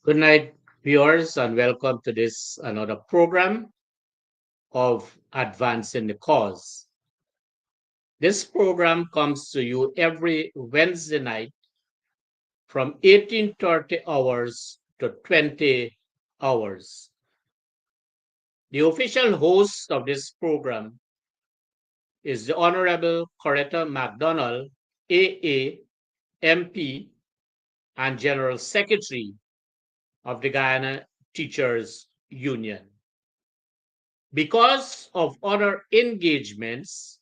Good night, viewers, and welcome to this another program of Advancing the Cause. This program comes to you every Wednesday night from 18:30 hours to 20 hours. The official host of this program is the Honorable Coretta McDonald, AA, MP, and General Secretary of the Guyana Teachers Union. Because of other engagements,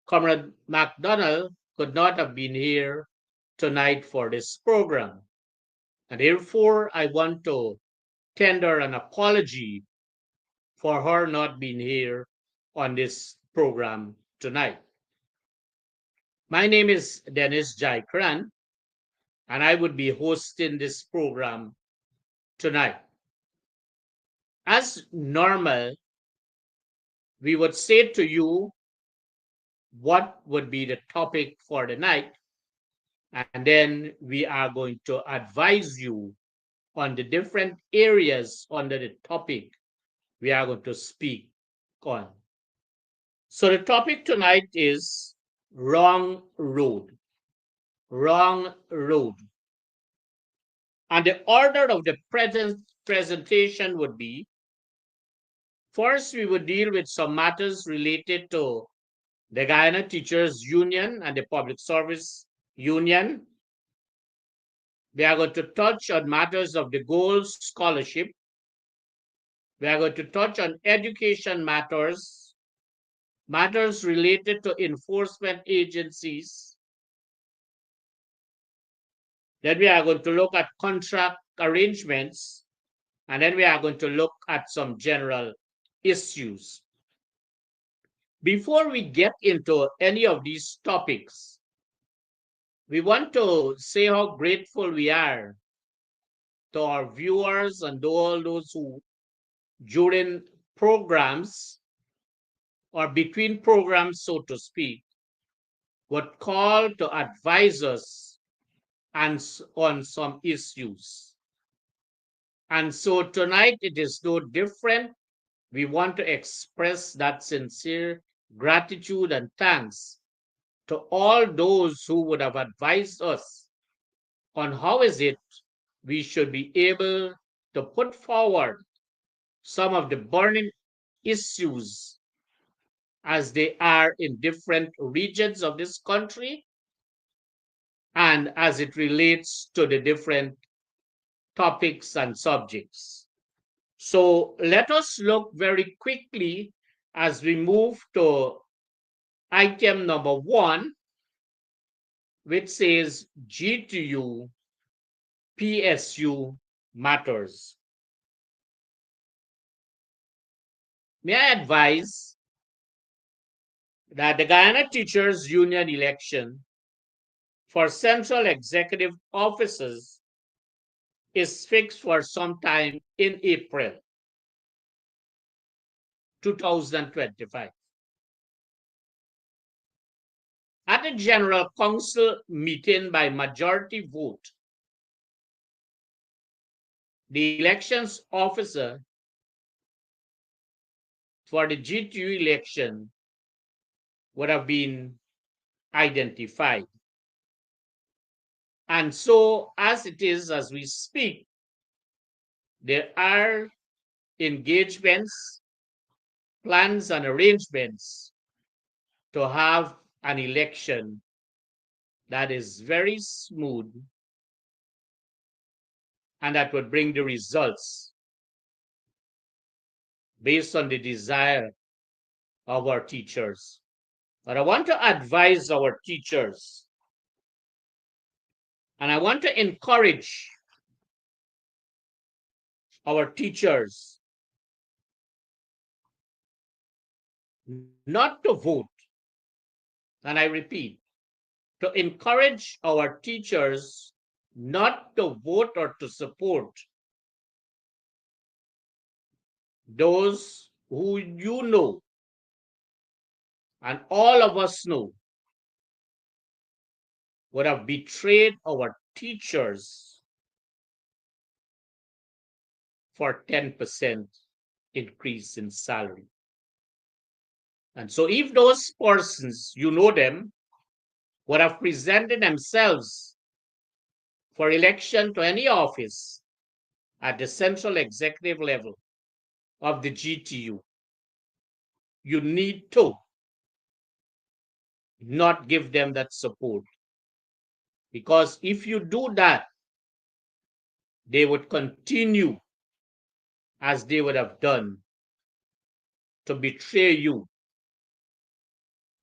Comrade MacDonald could not have been here tonight for this program. And therefore, I want to tender an apology for her not being here on this program tonight. My name is Dennis Jaikran, and I would be hosting this program tonight. As normal, we would say to you what would be the topic for the night, and then we are going to advise you on the different areas under the topic we are going to speak on. So the topic tonight is wrong road. Wrong road. And the order of the present presentation would be, first we would deal with some matters related to the Guyana Teachers Union and the Public Service Union. We are going to touch on matters of the Gold Scholarship. We are going to touch on education matters, matters related to enforcement agencies. Then we are going to look at contract arrangements, and then we are going to look at some general issues. Before we get into any of these topics, we want to say how grateful we are to our viewers and all those who, during programs or between programs, so to speak, would call to advise us on some issues. And so tonight it is no different. We want to express that sincere gratitude and thanks to all those who would have advised us on how is it we should be able to put forward some of the burning issues as they are in different regions of this country and as it relates to the different topics and subjects. So let us look very quickly as we move to item number 1, which says GTU PSU matters. May I advise that the Guyana Teachers Union election for central executive offices is fixed for sometime in April 2025. At a general council meeting by majority vote, the elections officer for the GTU election would have been identified. And so, as it is as we speak, there are engagements, plans, and arrangements to have an election that is very smooth and that would bring the results based on the desire of our teachers. But I want to advise our teachers and I want to encourage our teachers not to vote. And I repeat, to encourage our teachers not to vote or to support those who you know and all of us know would have betrayed our teachers for 10% increase in salary. And so if those persons, you know them, would have presented themselves for election to any office at the central executive level of the GTU, you need to not give them that support. Because if you do that, they would continue as they would have done to betray you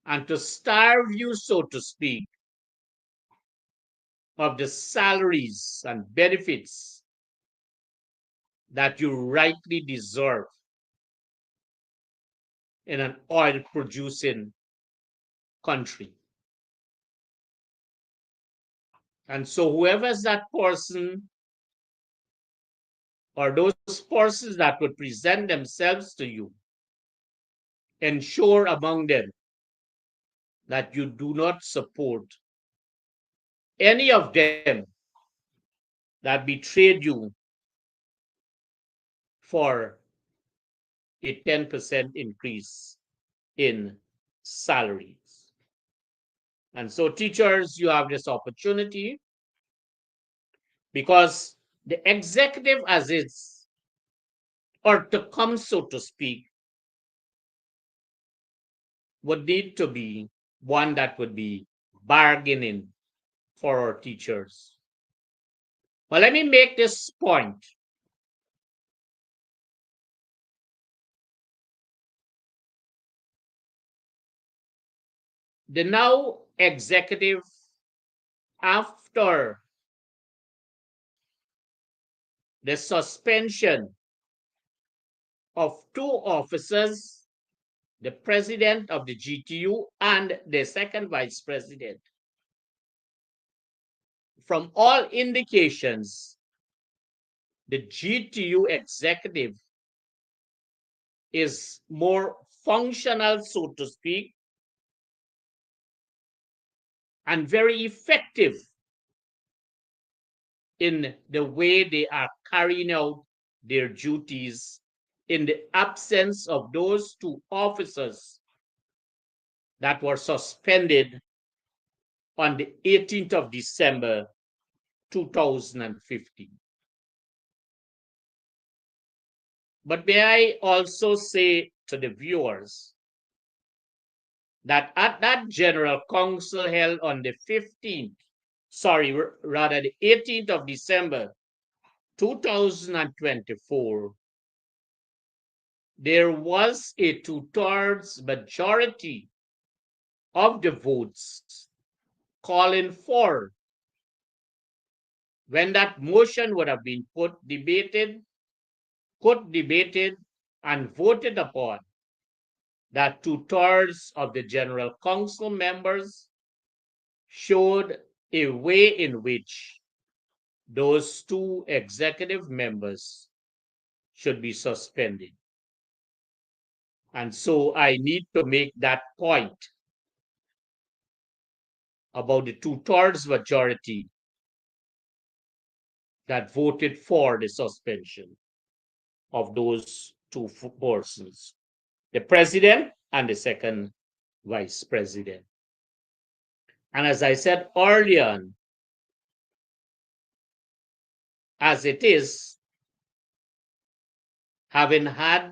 and to starve you, so to speak, of the salaries and benefits that you rightly deserve in an oil producing country. And so, whoever is that person or those persons that would present themselves to you, ensure among them that you do not support any of them that betrayed you for a 10% increase in salaries. And so, teachers, you have this opportunity because the executive, as is, or to come, so to speak, would need to be one that would be bargaining for our teachers. Well, let me make this point. The now executive, after the suspension of two officers, the president of the GTU and the second vice president, from all indications, the GTU executive is more functional, so to speak, and very effective in the way they are carrying out their duties in the absence of those two officers that were suspended on the 18th of December 2015. But may I also say to the viewers that at that General Council held on the 15th, rather the 18th of December 2024, there was a 2/3 majority of the votes calling for, when that motion would have been debated, and voted upon, that 2/3 of the General Council members showed a way in which those two executive members should be suspended. And so I need to make that point about the 2/3 majority that voted for the suspension of those two persons, the president and the second vice president. And as I said earlier, as it is, having had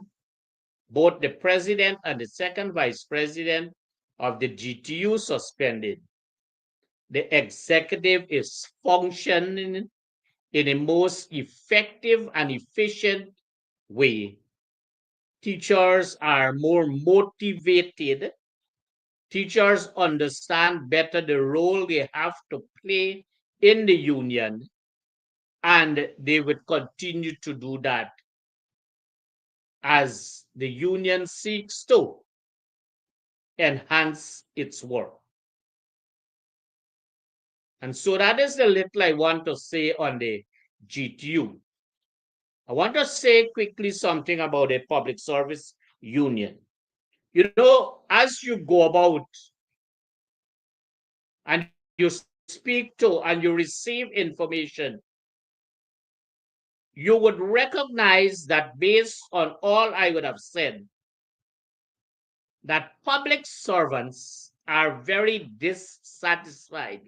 both the president and the second vice president of the GTU suspended, the executive is functioning in a most effective and efficient way. Teachers are more motivated. Teachers understand better the role they have to play in the union, and they would continue to do that as the union seeks to enhance its work. And so that is the little I want to say on the GTU. I want to say quickly something about a public service union. You know, as you go about and you speak to and you receive information you would recognize that based on all I would have said, that public servants are very dissatisfied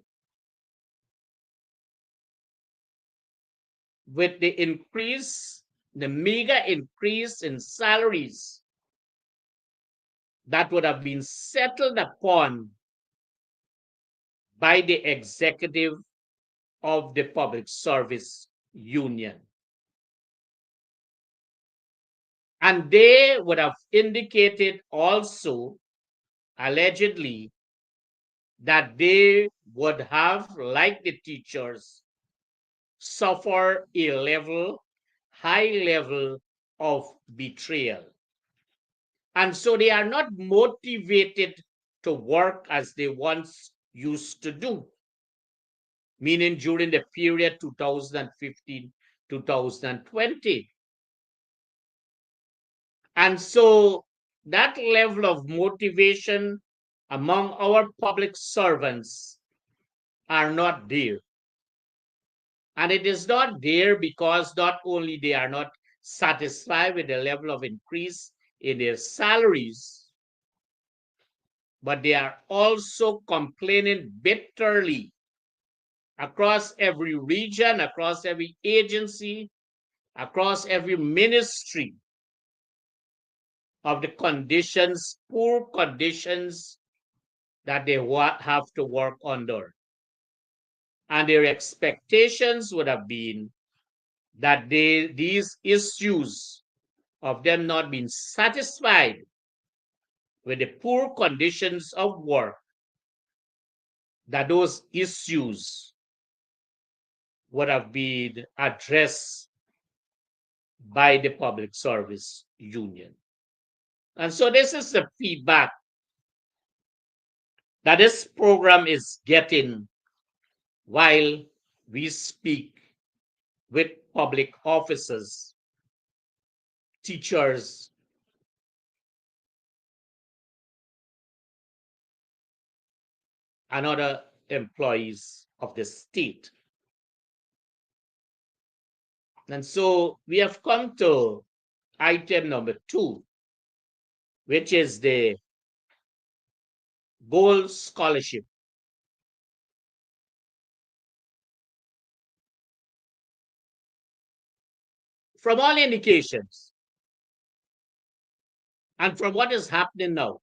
with the meager increase in salaries that would have been settled upon by the executive of the Public Service Union. And they would have indicated also, allegedly, that they would have, like the teachers, suffer a high level of betrayal. And so they are not motivated to work as they once used to do, meaning during the period 2015, 2020. And so that level of motivation among our public servants are not there. And it is not there because not only they are not satisfied with the level of increase in their salaries, but they are also complaining bitterly across every region, across every agency, across every ministry of the conditions, poor conditions that they have to work under. And their expectations would have been that these issues of them not being satisfied with the poor conditions of work, that those issues would have been addressed by the Public Service Union. And so this is the feedback that this program is getting while we speak with public officers, teachers, and other employees of the state. And so we have come to item number 2, which is the gold scholarship. From all indications, and from what is happening now,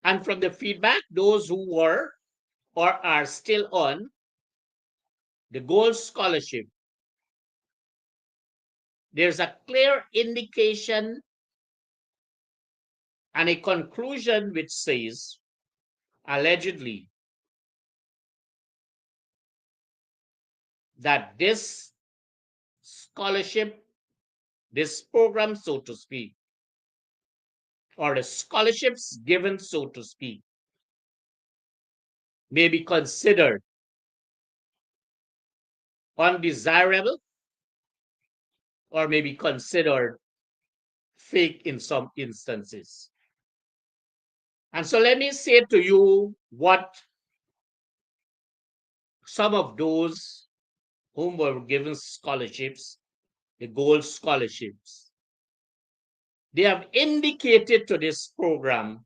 and from the feedback, those who were or are still on the gold scholarship, there's a clear indication and a conclusion which says, allegedly, that this scholarship, this program, so to speak, or the scholarships given, so to speak, may be considered undesirable or may be considered fake in some instances. And so let me say to you what some of those whom were given scholarships, the gold scholarships, they have indicated to this program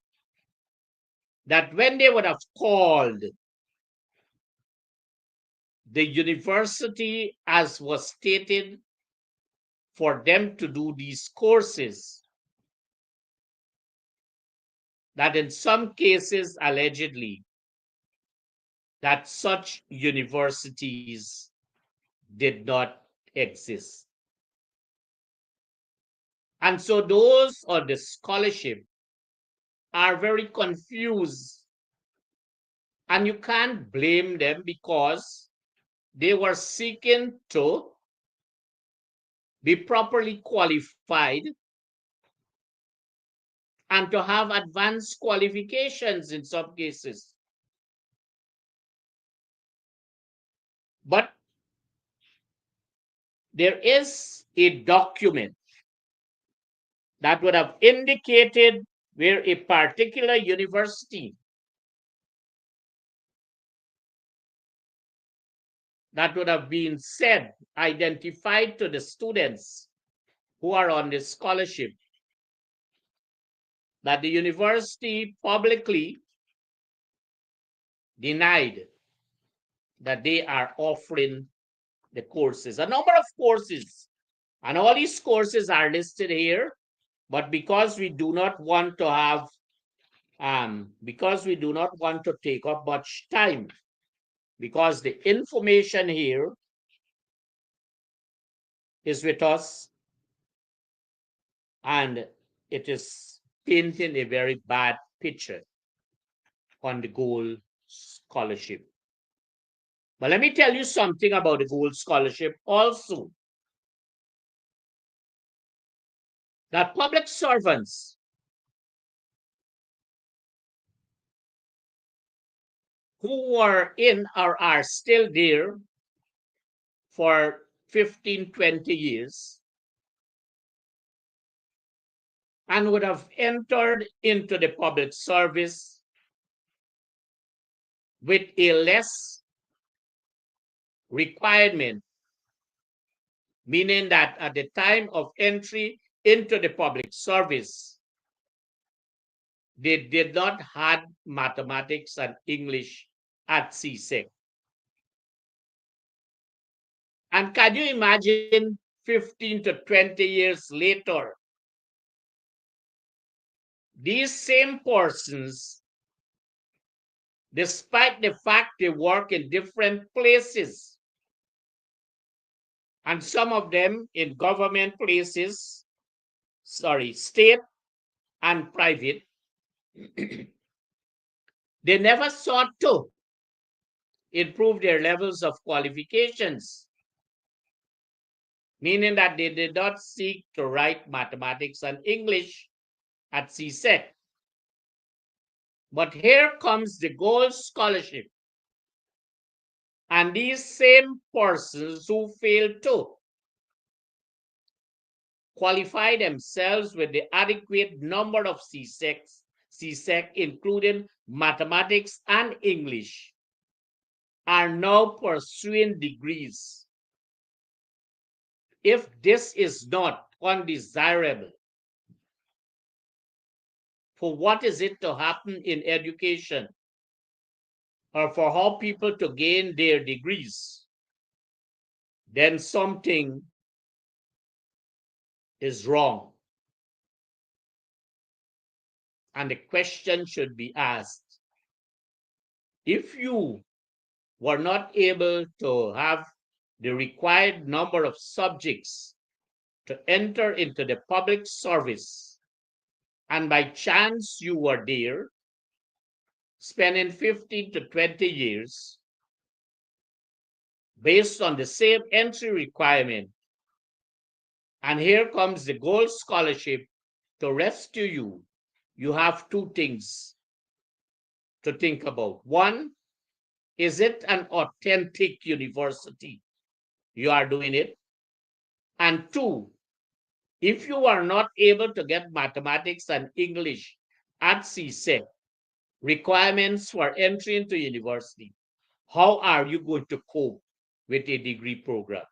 that when they would have called the university, as was stated, for them to do these courses, that in some cases, allegedly, that such universities did not exist. And so those on the scholarship are very confused. And you can't blame them because they were seeking to be properly qualified and to have advanced qualifications in some cases. But there is a document that would have indicated where a particular university that would have been said, identified to the students who are on this scholarship, that the university publicly denied that they are offering the courses, a number of courses. And all these courses are listed here, but because we do not want to have, because we do not want to take up much time, because the information here is with us and it is painting a very bad picture on the Gold Scholarship. But let me tell you something about the Gold Scholarship also. That public servants who were in or are still there for 15, 20 years and would have entered into the public service with a less requirement, meaning that at the time of entry into the public service, they did not have mathematics and English at CSEC. And can you imagine 15 to 20 years later, these same persons, despite the fact they work in different places, and some of them in government places, state and private, they never sought to improve their levels of qualifications, meaning that they did not seek to write mathematics and English at CSEC. But here comes the Gold Scholarship. And these same persons who failed to qualify themselves with the adequate number of CSEC, including mathematics and English, are now pursuing degrees. If this is not undesirable, for what is it to happen in education or for how people to gain their degrees, then something is wrong. And the question should be asked, if you were not able to have the required number of subjects to enter into the public service, and by chance you were there, spending 15 to 20 years based on the same entry requirement, and here comes the Gold Scholarship to rescue you, you have two things to think about. One, is it an authentic university? You are doing it. And two, if you are not able to get mathematics and English at CSEC, requirements for entry into university, how are you going to cope with a degree program?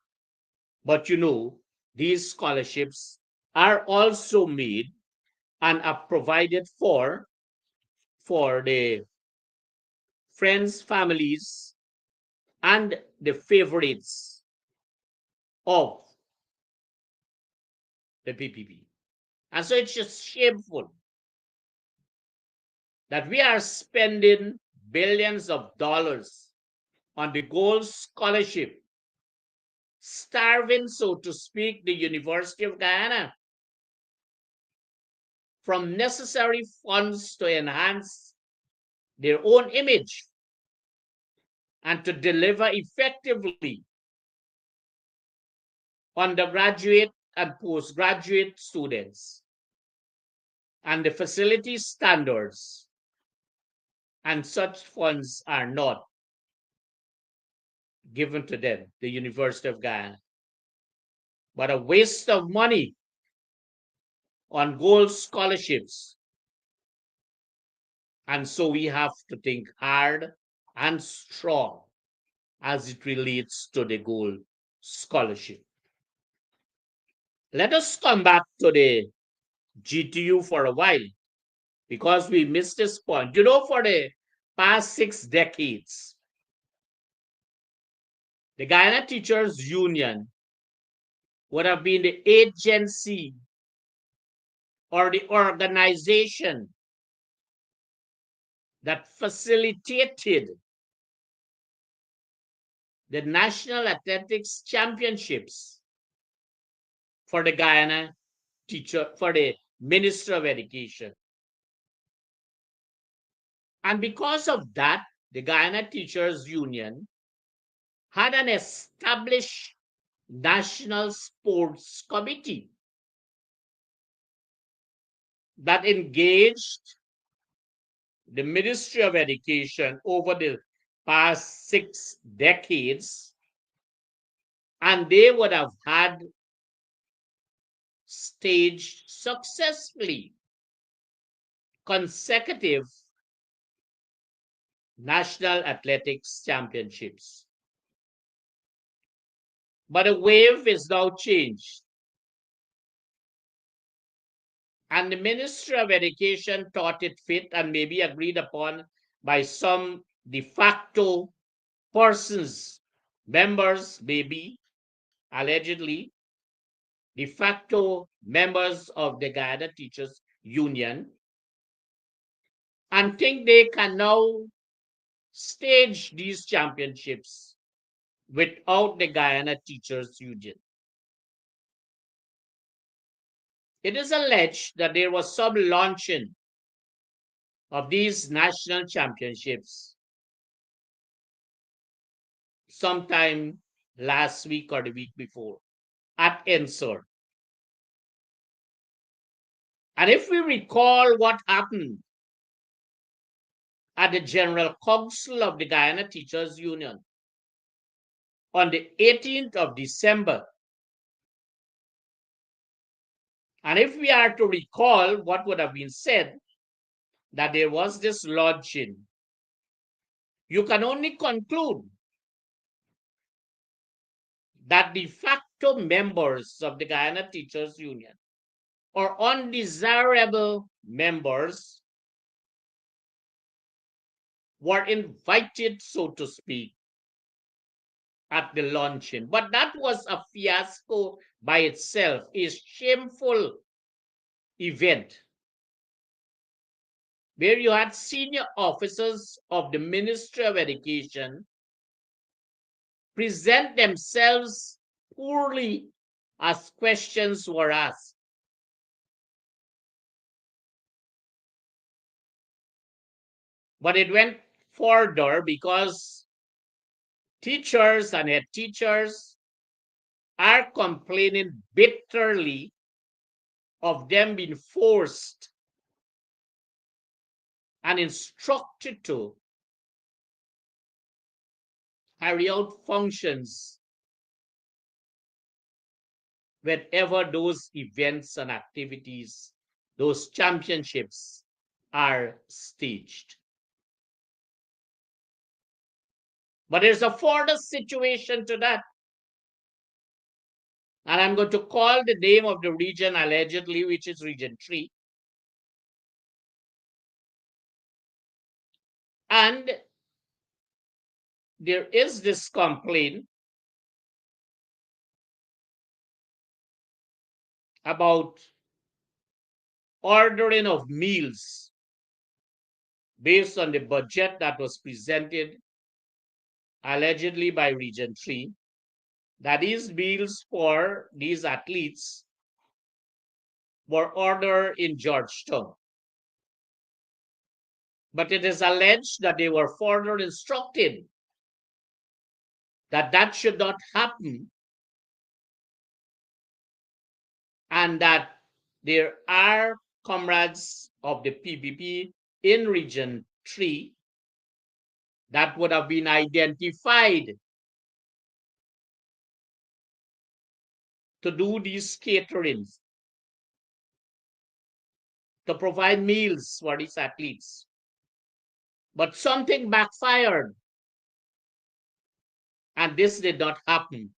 But you know, these scholarships are also made and are provided for the friends, families, and the favorites of the PPP. And so it's just shameful that we are spending billions of dollars on the Gold Scholarship, starving, so to speak, the University of Guyana from necessary funds to enhance their own image and to deliver effectively undergraduate and postgraduate students, and the facility standards, and such funds are not given to them, the University of Guyana, but a waste of money on Gold scholarships. And so we have to think hard and strong as it relates to the gold scholarship. Let us come back to the GTU for a while because we missed this point. For the past 6 decades, the Guyana Teachers Union would have been the agency or the organization that facilitated the National Athletics Championships for the Guyana for the Minister of Education. And because of that, the Guyana Teachers Union had an established National Sports Committee that engaged the Ministry of Education over the past 6 decades, and they would have had staged successfully consecutive National Athletics Championships. But the wave is now changed. And the Ministry of Education thought it fit and maybe agreed upon by some de facto persons, members, maybe, allegedly, de facto members of the Guyana Teachers Union, and think they can now stage these championships without the Guyana Teachers Union. It is alleged that there was some launching of these national championships sometime last week or the week before at Ensor. And if we recall what happened at the General Council of the Guyana Teachers Union on the 18th of December, and if we are to recall what would have been said, that there was this launching, you can only conclude that de facto members of the Guyana Teachers Union or undesirable members were invited, so to speak, at the launching. But that was a fiasco by itself, a shameful event where you had senior officers of the Ministry of Education present themselves poorly as questions were asked. But it went further because teachers and head teachers are complaining bitterly of them being forced and instructed to carry out functions whenever those events and activities, those championships are staged. But there's a further situation to that. And I'm going to call the name of the region allegedly, which is Region 3. And there is this complaint about ordering of meals based on the budget that was presented allegedly by Region 3, that these meals for these athletes were ordered in Georgetown. But it is alleged that they were further instructed that that should not happen, and that there are comrades of the PBP in Region 3 that would have been identified to do these caterings, to provide meals for these athletes. But something backfired. And this did not happen.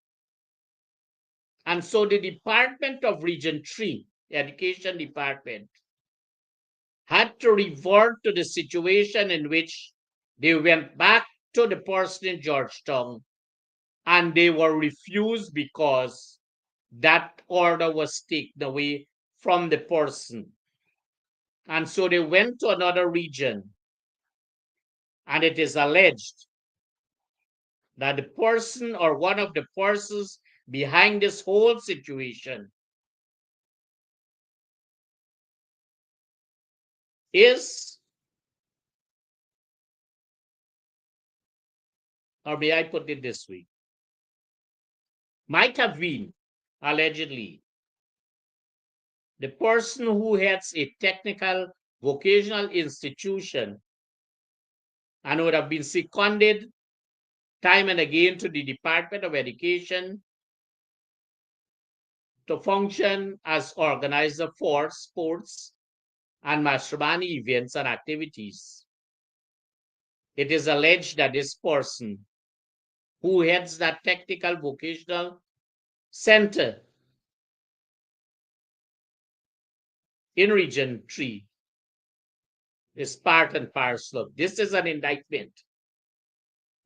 And so the Department of Region 3, the Education Department, had to revert to the situation in which they went back to the person in Georgetown and they were refused because that order was taken away from the person. And so they went to another region, and it is alleged that the person or one of the persons behind this whole situation is, or may I put it this way, might have been, allegedly, the person who heads a technical vocational institution and would have been seconded time and again to the Department of Education to function as organizer for sports and mastermind events and activities. It is alleged that this person who heads that technical vocational center in Region 3 is part and parcel of this. Is an indictment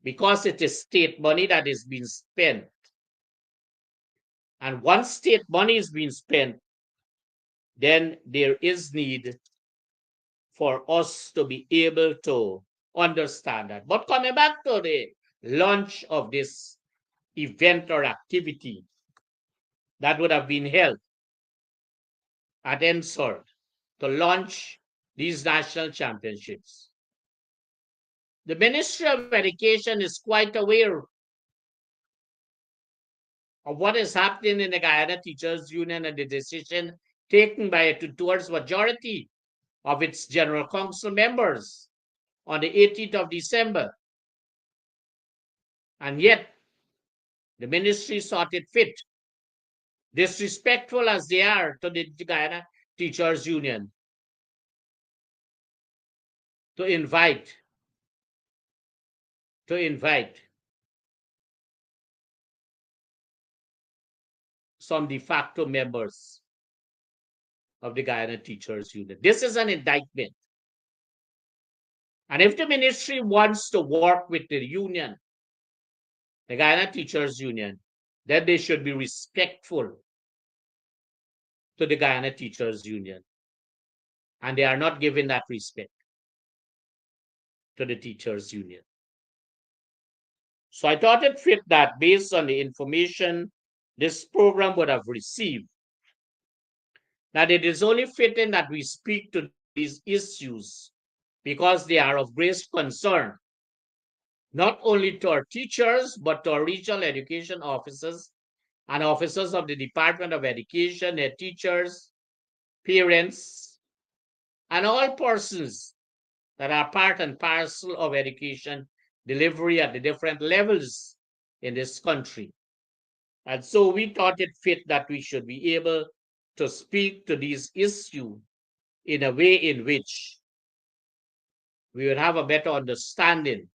because it is state money that is being spent. And once state money is being spent, then there is need for us to be able to understand that. But coming back to the launch of this event or activity that would have been held at NSOR to launch these national championships, the Ministry of Education is quite aware of what is happening in the Guyana Teachers Union and the decision taken by a two-thirds majority of its General Council members on the 18th of December. And yet, the ministry thought it fit, disrespectful as they are to the Guyana Teachers Union, to invite some de facto members of the Guyana Teachers Union. This is an indictment. And if the ministry wants to work with the union, the Guyana Teachers Union, then they should be respectful to the Guyana Teachers Union. And they are not giving that respect to the Teachers Union. So I thought it fit that based on the information this program would have received, that it is only fitting that we speak to these issues because they are of great concern, not only to our teachers, but to our regional education officers and officers of the Department of Education, their teachers, parents, and all persons that are part and parcel of education delivery at the different levels in this country. And so we thought it fit that we should be able to speak to these issues in a way in which we would have a better understanding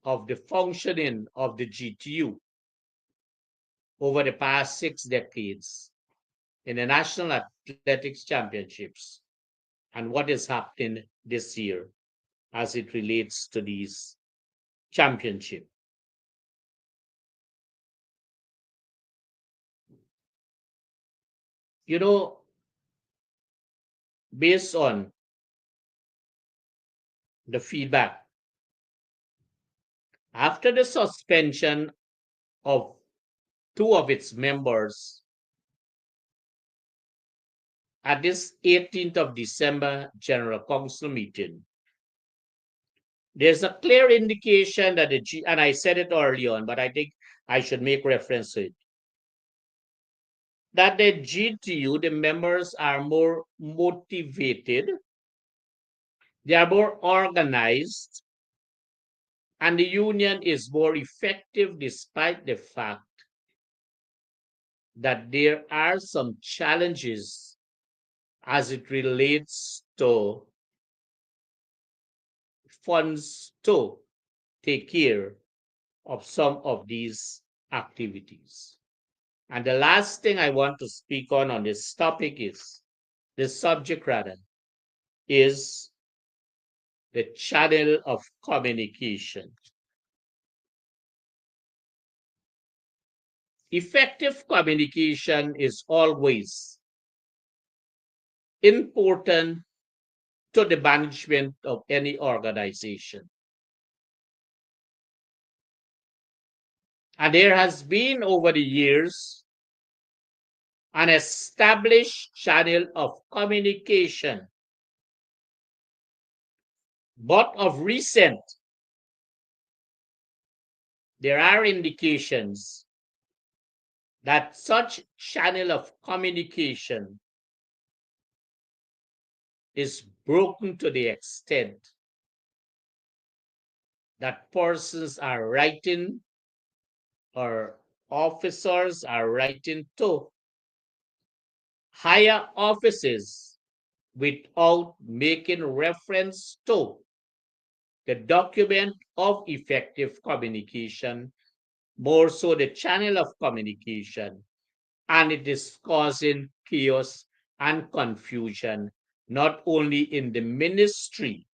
of the functioning of the GTU over the past 6 decades in the National Athletics Championships and what is happening this year as it relates to these championships. You know, based on the feedback, after the suspension of 2 of its members at this 18th of December General Council meeting, there's a clear indication that and I said it early on, but I think I should make reference to it, that the GTU, the members are more motivated, they are more organized, and the union is more effective despite the fact that there are some challenges as it relates to funds to take care of some of these activities. And the last thing I want to speak on this topic this subject rather, is the channel of communication. Effective communication is always important to the management of any organization. And there has been over the years an established channel of communication. But of recent, there are indications that such channel of communication is broken to the extent that persons are writing or officers are writing to higher offices without making reference to the document of effective communication, more so the channel of communication, and it is causing chaos and confusion, not only in the ministry,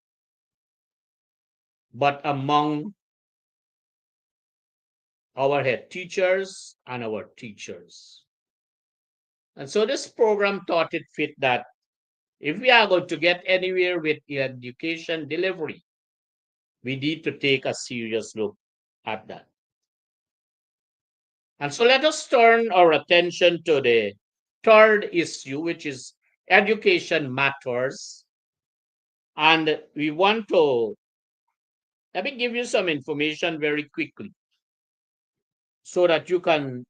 but among our head teachers and our teachers. And so this program thought it fit that if we are going to get anywhere with education delivery, we need to take a serious look at that. And so let us turn our attention to the third issue, which is education matters. And we want to, let me give you some information very quickly so that you can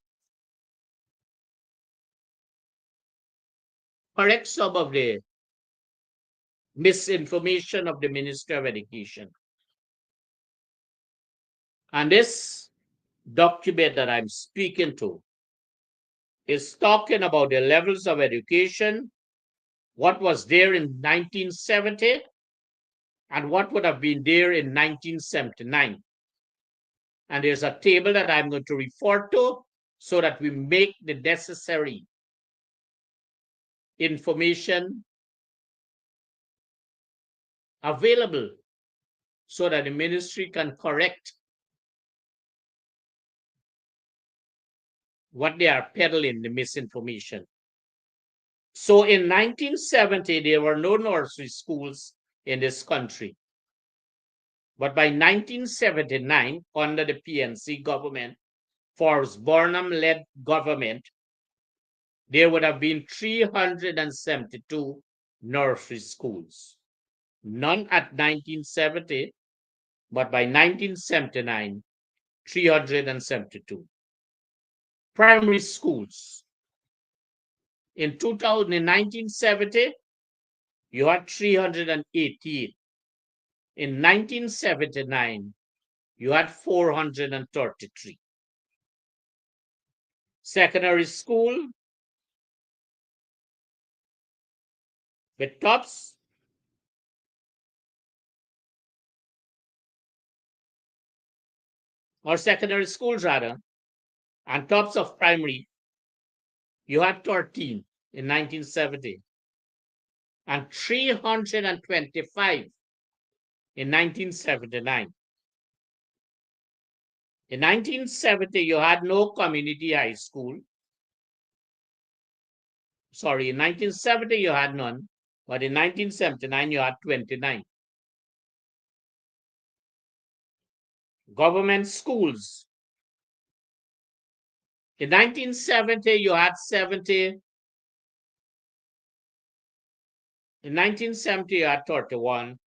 correct some of the misinformation of the Minister of Education. And this document that I'm speaking to is talking about the levels of education, what was there in 1970, and what would have been there in 1979. And there's a table that I'm going to refer to so that we make the necessary information available so that the ministry can correct what they are peddling, the misinformation. So in 1970, there were no nursery schools in this country. But by 1979, under the PNC government, Forrest Burnham-led government, there would have been 372 nursery schools. None at 1970, but by 1979, 372. Primary schools. In 1970, you had 318. In 1979, you had 433. Secondary school with tops or secondary schools rather, and tops of primary, you had 13 in 1970 and 325 in 1979. In 1970, you had no community high school. Sorry, in 1970, you had none, but in 1979, you had 29. Government schools. In 1970, you had 70. In 1970, you had 31.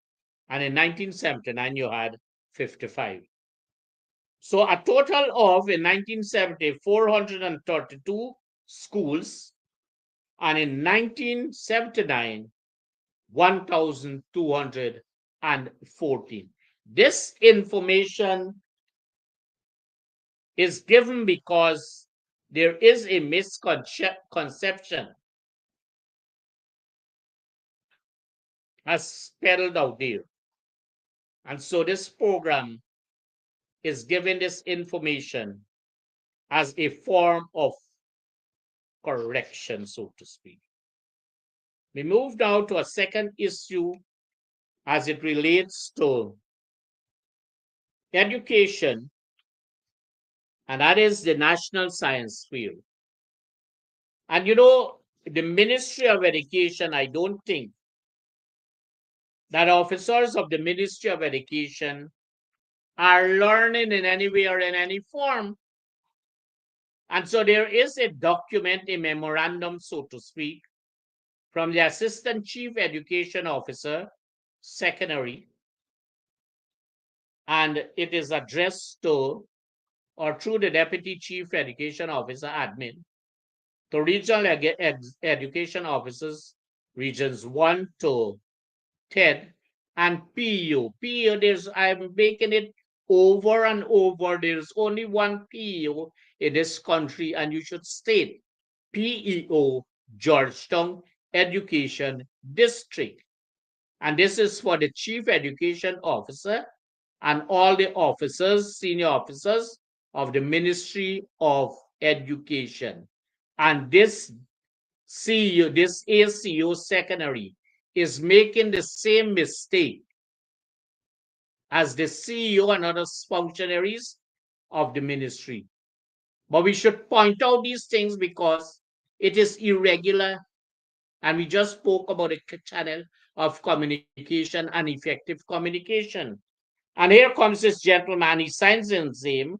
And in 1979, you had 55. So a total of, in 1970, 432 schools. And in 1979, 1,214. This information is given because there is a misconception as spelled out there. And so this program is giving this information as a form of correction, so to speak. We move now to a second issue as it relates to education, and that is the National Science Fair. And the Ministry of Education, I don't think that officers of the Ministry of Education are learning in any way or in any form. And so there is a document, a memorandum, so to speak, from the Assistant Chief Education Officer, Secondary, and it is addressed to or through the Deputy Chief Education Officer, Admin, to Regional Education Officers, Regions 1 to 10, and PU. I'm making it over and over. There's only one PEO in this country, and you should state PEO, Georgetown Education District. And this is for the Chief Education Officer and all the officers, senior officers of the Ministry of Education. And this CEO, this ACO secondary, is making the same mistake as the CEO and other functionaries of the ministry. But we should point out these things because it is irregular, and we just spoke about a channel of communication and effective communication. And here comes this gentleman, he signs his name,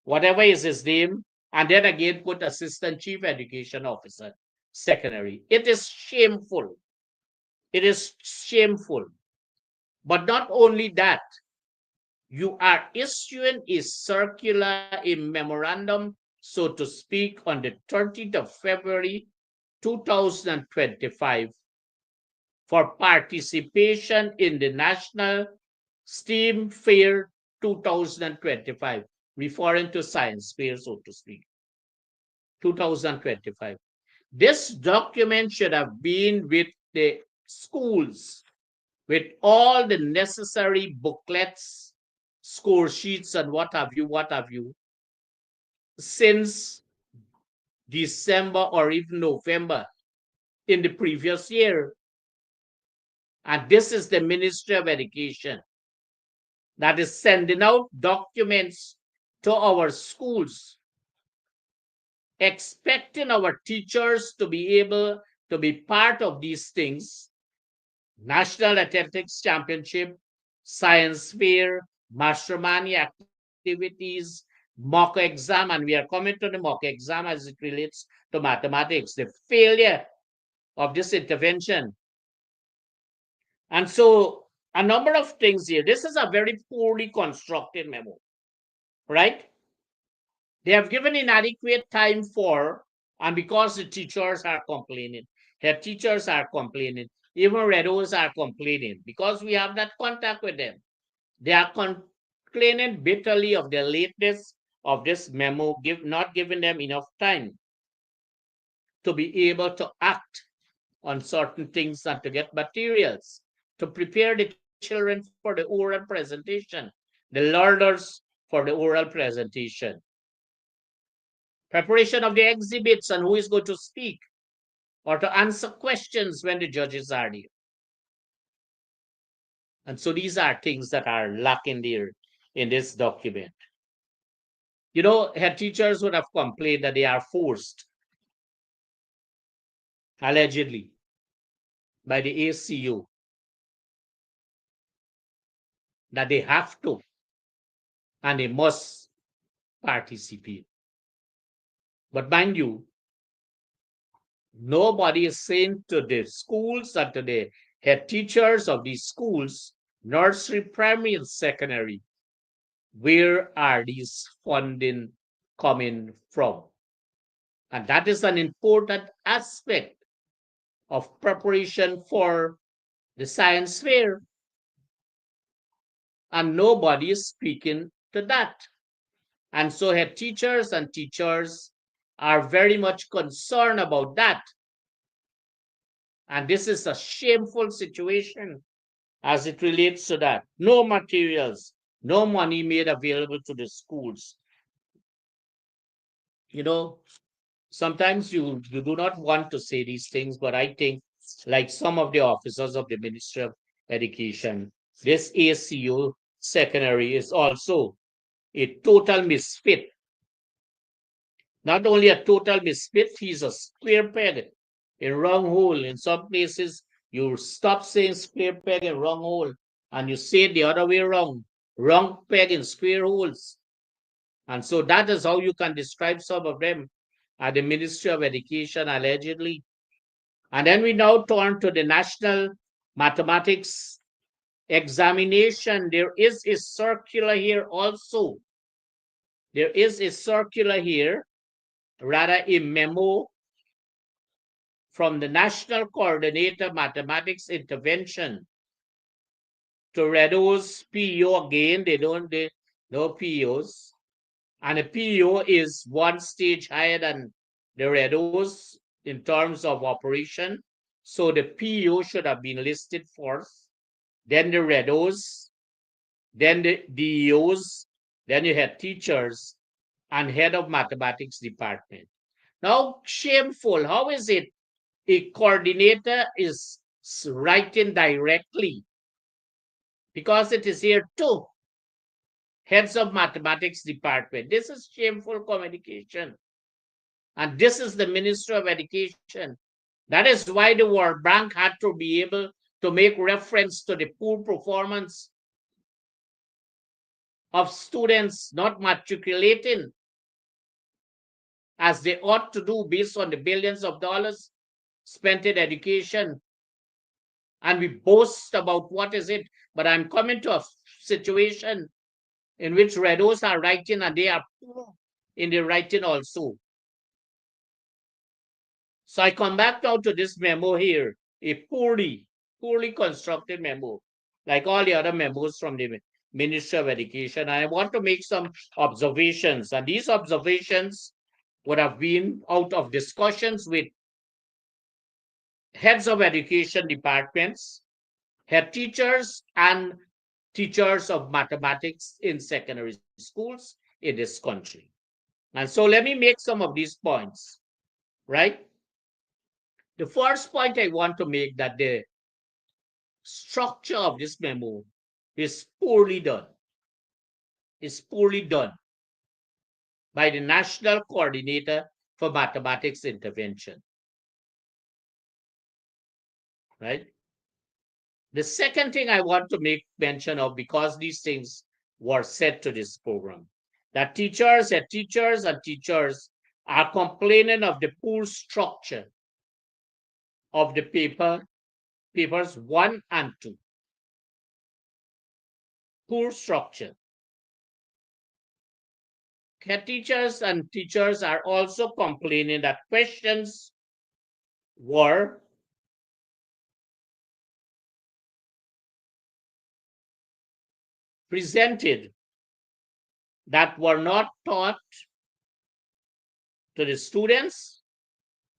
whatever is his name, and then again put Assistant Chief Education Officer, Secondary. It is shameful. It is shameful. But not only that, you are issuing a circular, a memorandum, so to speak, on the 30th of February, 2025 for participation in the National STEAM Fair 2025, referring to science fair, so to speak, 2025. This document should have been with the schools, with all the necessary booklets, score sheets, and what have you, since December or even November in the previous year. And this is the Ministry of Education that is sending out documents to our schools, expecting our teachers to be able to be part of these things: National Athletics Championship, Science Fair, Mastermind activities, mock exam, and we are coming to the mock exam as it relates to mathematics, the failure of this intervention. And so a number of things here. This is a very poorly constructed memo, right? They have given inadequate time for, and because the teachers are complaining, head teachers are complaining, even redos are complaining, because we have that contact with them. They are complaining bitterly of the lateness of this memo, not giving them enough time to be able to act on certain things and to get materials, to prepare the children for the oral presentation, the learners for the oral presentation, preparation of the exhibits and who is going to speak, or to answer questions when the judges are there. And so these are things that are lacking there in this document. Head teachers would have complained that they are forced, allegedly, by the ACU, that they have to and they must participate. But mind you, nobody is saying to the schools and to the head teachers of these schools, nursery, primary, and secondary, where are these funding coming from? And that is an important aspect of preparation for the science fair. And nobody is speaking to that. And so head teachers and teachers are very much concerned about that. And this is a shameful situation as it relates to that. No materials, no money made available to the schools. Sometimes you do not want to say these things, but I think, like some of the officers of the Ministry of Education, this ACU secondary is also a total misfit. Not only a total misfit, he's a square peg in wrong hole. In some places, you stop saying square peg in wrong hole and you say it the other way around, wrong peg in square holes. And so that is how you can describe some of them at the Ministry of Education, allegedly. And then we now turn to the National Mathematics Examination. There is a circular here also. There is a circular here, rather a memo from the National Coordinator Mathematics Intervention to reduce PEO again. They no PEOs. And a PEO is one stage higher than the reduce in terms of operation. So the PEO should have been listed first, then the redos, then the DEOs, then you had teachers and head of mathematics department. Now, shameful. How is it a coordinator is writing directly? Because it is here too. Heads of mathematics department. This is shameful communication. And this is the Ministry of Education. That is why the World Bank had to be able to make reference to the poor performance of students not matriculating as they ought to do based on the billions of dollars spent in education. And we boast about what is it, but I'm coming to a situation in which redos are writing and they are poor in the writing also. So I come back now to this memo here, a poorly constructed memo, like all the other memos from the Ministry of Education. I want to make some observations, and these observations would have been out of discussions with heads of education departments, head teachers, and teachers of mathematics in secondary schools in this country. And so let me make some of these points, right? The first point I want to make that the structure of this memo is poorly done. Is poorly done by the National Coordinator for Mathematics Intervention. Right? The second thing I want to make mention of, because these things were said to this program, that teachers and teachers are complaining of the poor structure of the papers 1 and 2. Poor structure. Teachers and teachers are also complaining that questions were presented that were not taught to the students,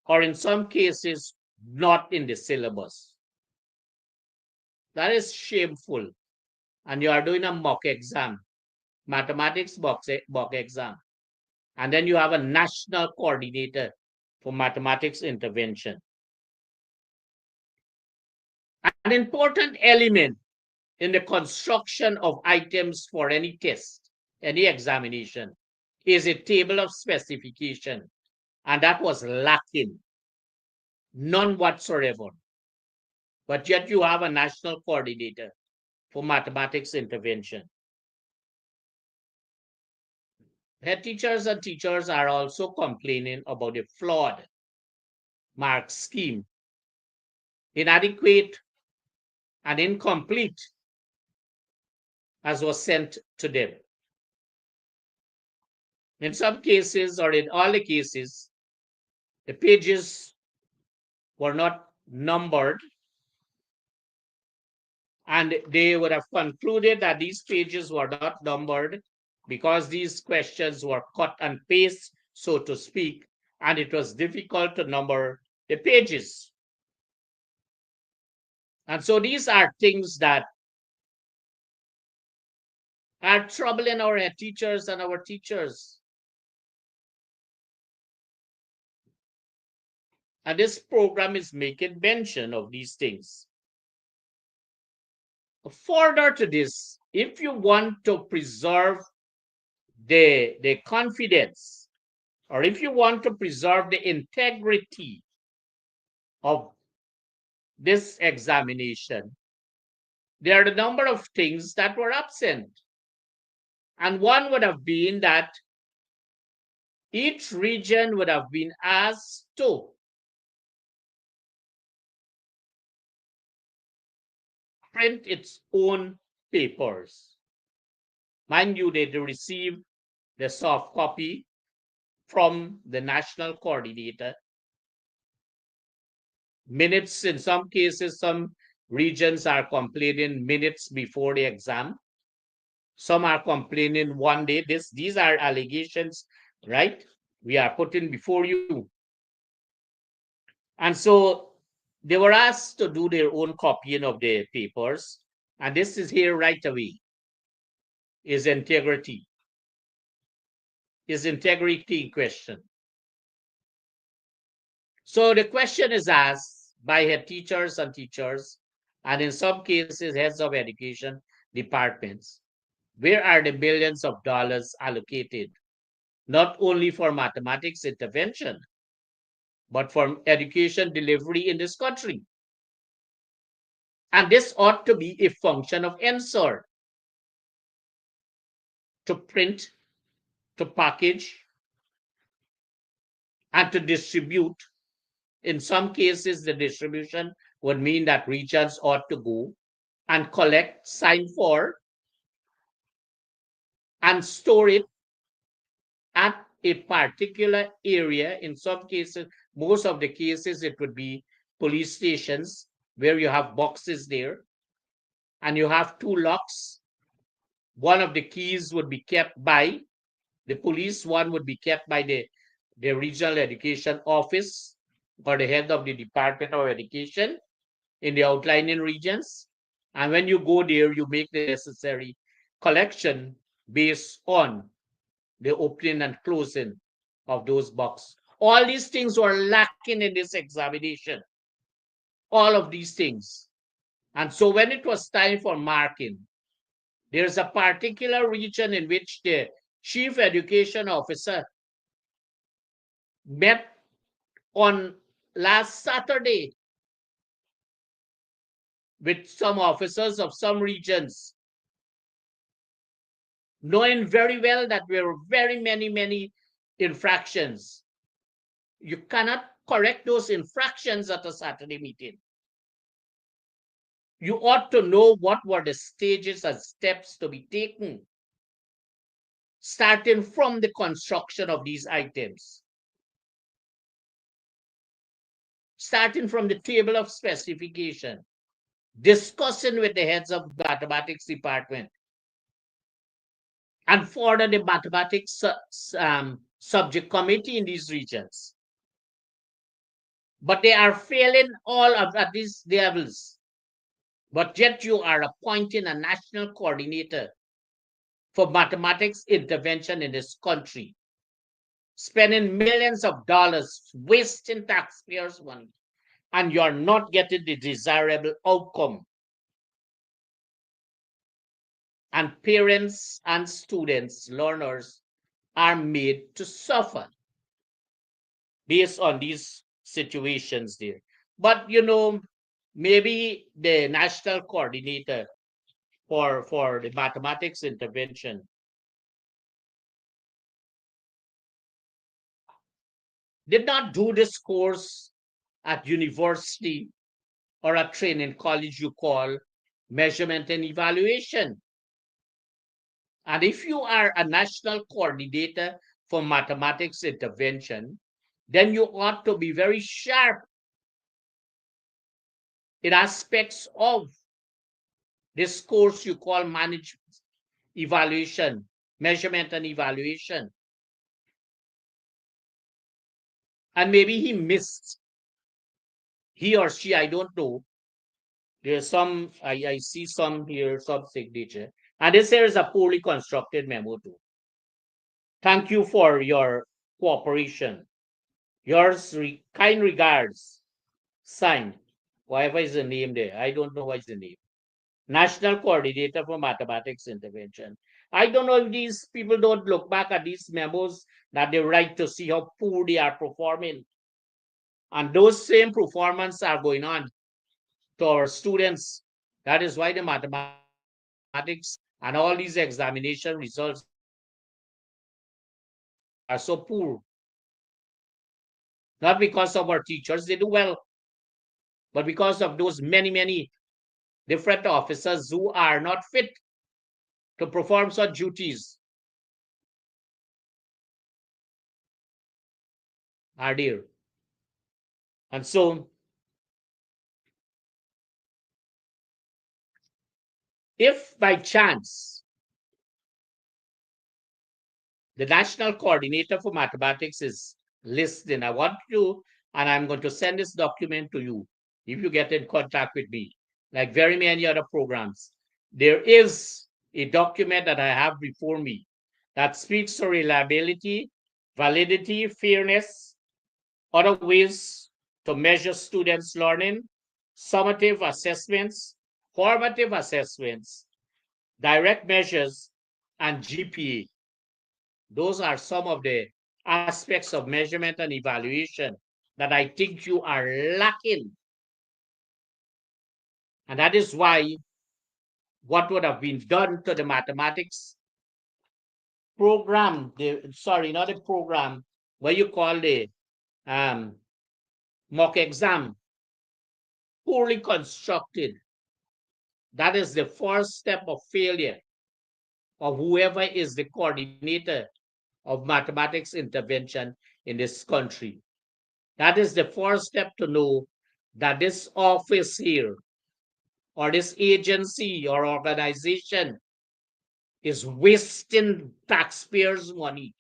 or in some cases, not in the syllabus. That is shameful. And you are doing a mock exam, mathematics mock exam. And then you have a national coordinator for mathematics intervention. An important element in the construction of items for any test, any examination, is a table of specification. And that was lacking. None whatsoever. But yet you have a national coordinator for mathematics intervention. Head teachers and teachers are also complaining about the flawed mark scheme, inadequate and incomplete as was sent to them. In some cases, or in all the cases, the pages were not numbered, and they would have concluded that these pages were not numbered because these questions were cut and paste, so to speak, and it was difficult to number the pages. And so these are things that are troubling our head teachers and our teachers. And this program is making mention of these things. Further to this, if you want to preserve the confidence, or if you want to preserve the integrity of this examination, there are a number of things that were absent. And one would have been that each region would have been asked to print its own papers. Mind you, they receive the soft copy from the national coordinator. Minutes, in some cases, some regions are complaining minutes before the exam. Some are complaining one day. These are allegations, right? We are putting before you. And so they were asked to do their own copying of the papers. And this is here right away, is integrity. Is integrity in question? So the question is asked by head teachers and teachers, and in some cases, heads of education departments. Where are the billions of dollars allocated, not only for mathematics intervention, but for education delivery in this country? And this ought to be a function of NSER, to print, to package, and to distribute. In some cases, the distribution would mean that regions ought to go and collect, sign for, and store it at a particular area. In some cases, most of the cases, it would be police stations where you have boxes there and you have two locks. One of the keys would be kept by the police, one would be kept by the regional education office or the head of the Department of Education in the outlying regions. And when you go there, you make the necessary collection based on the opening and closing of those boxes. All these things were lacking in this examination. All of these things. And so when it was time for marking, there's a particular region in which the chief education officer met on last Saturday with some officers of some regions, knowing very well that there were very many infractions. You cannot correct those infractions at a Saturday meeting. You ought to know what were the stages and steps to be taken, starting from the construction of these items, starting from the table of specification, discussing with the heads of mathematics department, and further the mathematics subject committee in these regions. But they are failing all of at these levels. But yet you are appointing a national coordinator for mathematics intervention in this country, spending millions of dollars, wasting taxpayers' money, and you're not getting the desirable outcome. And parents and students, learners, are made to suffer based on these situations there. But maybe the national coordinator for the mathematics intervention did not do this course at university or a training college you call measurement and evaluation. And if you are a national coordinator for mathematics intervention, then you ought to be very sharp in aspects of this course you call management evaluation, measurement and evaluation. And maybe he missed, he or she, I don't know. There's some, I see some here, some signature. And this here is a poorly constructed memo too. Thank you for your cooperation. Yours, kind regards, signed. Whatever is the name there, I don't know what is the name. National Coordinator for Mathematics Intervention. I don't know if these people don't look back at these memos that they write to see how poor they are performing. And those same performance are going on to our students. That is why the mathematics and all these examination results are so poor. Not because of our teachers, they do well, but because of those many different officers who are not fit to perform such duties are there. And so, if by chance the National Coordinator for Mathematics is listening, I want you, and I'm going to send this document to you if you get in contact with me, like very many other programs. There is a document that I have before me that speaks to reliability, validity, fairness, other ways to measure students' learning, summative assessments, formative assessments, direct measures, and GPA. Those are some of the aspects of measurement and evaluation that I think you are lacking. And that is why what would have been done to the mathematics program, not a program, what you call the um, mock exam, poorly constructed. That is the first step of failure of whoever is the coordinator of mathematics intervention in this country. That is the first step to know that this office here or this agency or organization is wasting taxpayers' money.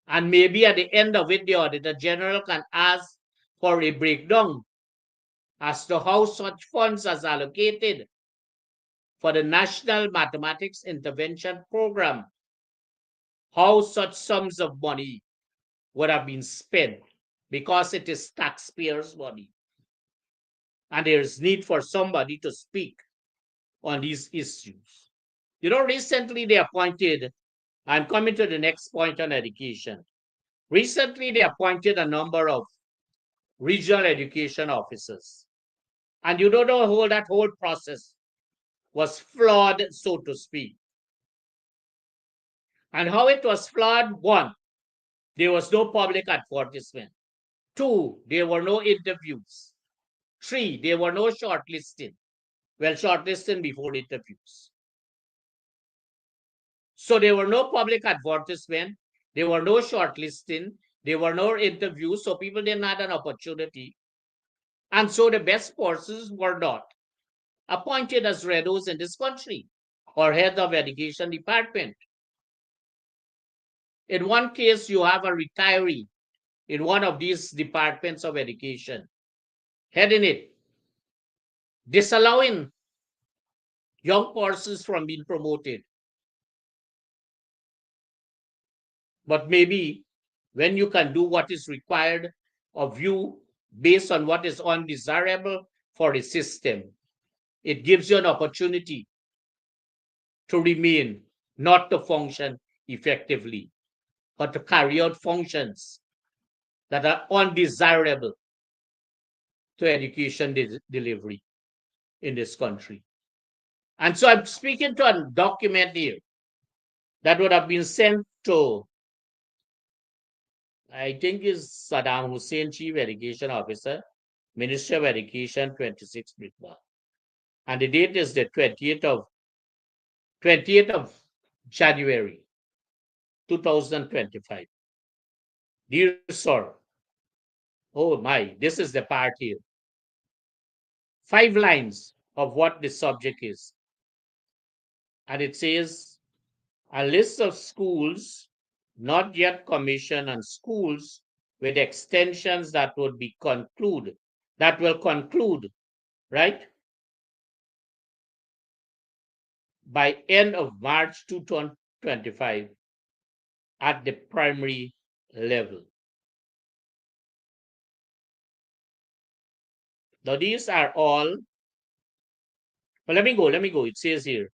And maybe at the end of it, the Auditor General can ask for a breakdown as to how such funds are allocated for the National Mathematics Intervention Program, how such sums of money would have been spent because it is taxpayers' money. And there is need for somebody to speak on these issues. Recently they appointed, I'm coming to the next point on education. Recently they appointed a number of regional education officers. And that whole process was flawed, so to speak. And how it was flawed, one, there was no public advertisement. Two, there were no interviews. Three, there were no shortlisting. Well, shortlisting before interviews. So there were no public advertisement, there were no shortlisting, there were no interviews, so people didn't have an opportunity. And so the best persons were not appointed as redos in this country or head of education department. In one case, you have a retiree in one of these departments of education heading it, disallowing young persons from being promoted. But maybe when you can do what is required of you based on what is undesirable for the system, it gives you an opportunity to remain, not to function effectively, but to carry out functions that are undesirable to education delivery in this country. And so I'm speaking to a document here that would have been sent to, I think is Saddam Hussein, Chief Education Officer, Ministry of Education, 26 Britain. And the date is the 20th of January, 2025. Dear sir, oh my, this is the part here. 5 lines of what the subject is. And it says, a list of schools not yet commissioned and schools with extensions that will conclude, right? by end of March 2025 at the primary level. Now these are all, well, let me go. It says here,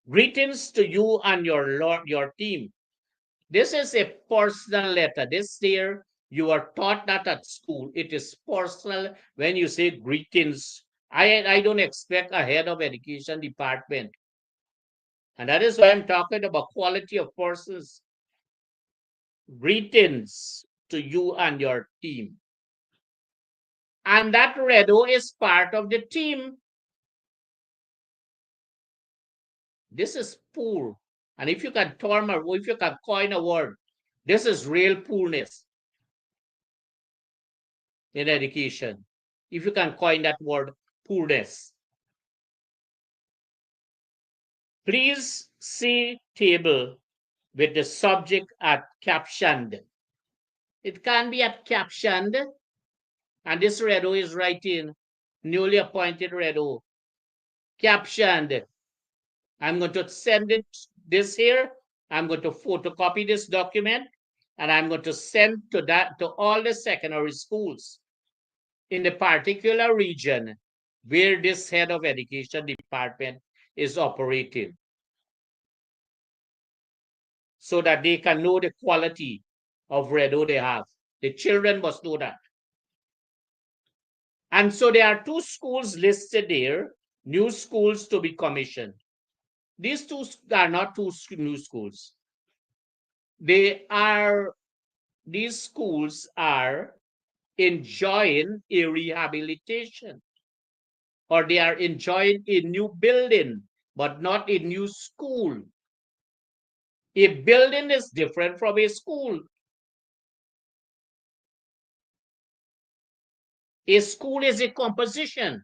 greetings to you and your team. This is a personal letter. This here, you are taught that at school. It is personal when you say greetings. I don't expect a head of education department. And that is why I'm talking about quality of persons. Greetings to you and your team. And that Redo is part of the team. This is poor. And if you can coin a word, this is real poorness in education. If you can coin that word, poorness. Please see table with the subject at captioned. It can be at captioned, and this Redo is writing, newly appointed Redo, captioned. I'm going to send it this here. I'm going to photocopy this document, and I'm going to send to all the secondary schools in the particular region where this head of education department is operating, so that they can know the quality of Redo they have. The children must know that. And so there are two schools listed there, new schools to be commissioned. These two are not two new schools. These schools are enjoying a rehabilitation, or they are enjoying a new building, but not a new school. A building is different from a school. A school is a composition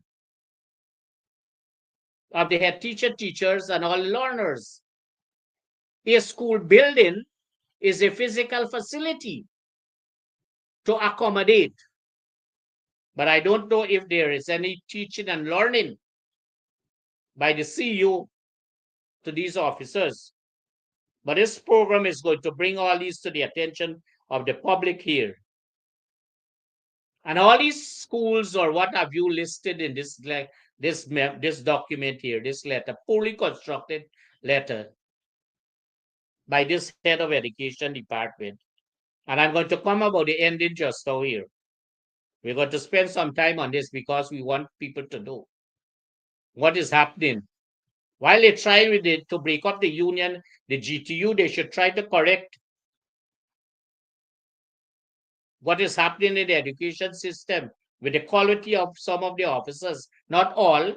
of the head teacher, teachers, and all learners. A school building is a physical facility to accommodate. But I don't know if there is any teaching and learning by the CEO to these officers. But this program is going to bring all these to the attention of the public here. And all these schools, or what have you listed in this document here, this letter, poorly constructed letter by this head of education department. And I'm going to come about the ending just now here. We're going to spend some time on this because we want people to know what is happening. While they try to break up the union, the GTU, they should try to correct what is happening in the education system with the quality of some of the officers. Not all,